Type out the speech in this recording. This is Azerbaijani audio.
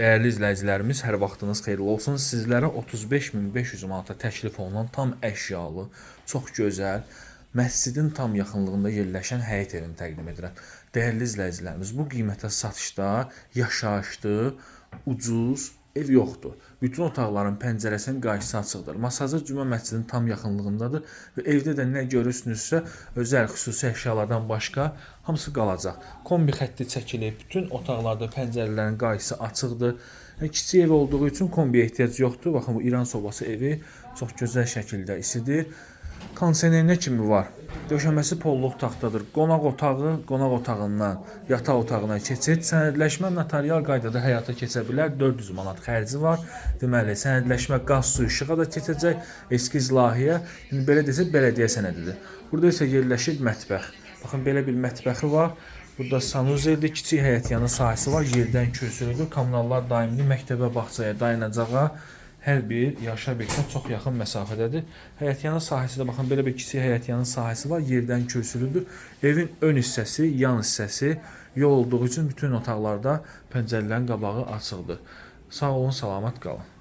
Değerli izləyicilərimiz, hər vaxtınız xeyirli olsun. Sizlərə 35.500 manata təklif olunan tam əşyalı, çox gözəl, məscidin tam yaxınlığında yerləşən həyət evini təqdim edirəm. Değerli izləyicilərimiz, bu qiymətə satışda yaşayışlı, ucuz ev yoxdur. Bütün otaqların pəncərəsinin qarşısı açıqdır. Masajı Cümə məscidinin tam yaxınlığındadır və evdə də nə görürsünüzsə, özəl xüsusi əşyalardan başqa hamısı qalacaq. Kombi xətti çəkilib, bütün otaqlarda pəncərələrin qarşısı açıqdır. Kiçik ev olduğu üçün kombiyə ehtiyac yoxdur. Baxın, bu İran sobası evi çox gözəl şəkildə isidir. Kondisionerinə kimi var. Döşəməsi polluq taxtadır. Qonaq otağı, qonaq otağından yataq otağına keçid. Sənədləşmə notarial qaydada həyata keçə bilər. 400 manat xərci var. Deməli, sənədləşmə qaz, su, işığa da keçəcək. Eskiz layihə, belə desək, bələdiyyə sənədidir. Burada isə yerləşir mətbəx. Baxın, belə bir mətbəxi var. Burada sanuzeldir, kiçik həyətyanı sahəsi var. Yerdən köçürülür. Kommunallar daimi məktəbə, bağçaya, dayanacağa hər bir yaşa obyektinə çox yaxın məsafədədir. Həyətyanı sahəsi də baxın, belə bir kiçik həyətyanı sahəsi var, yerdən köçürüldür. Evin ön hissəsi, yan hissəsi yol olduğu üçün bütün otaqlarda pəncərələrin qabağı açıqdır. Sağ olun, salamat qalın.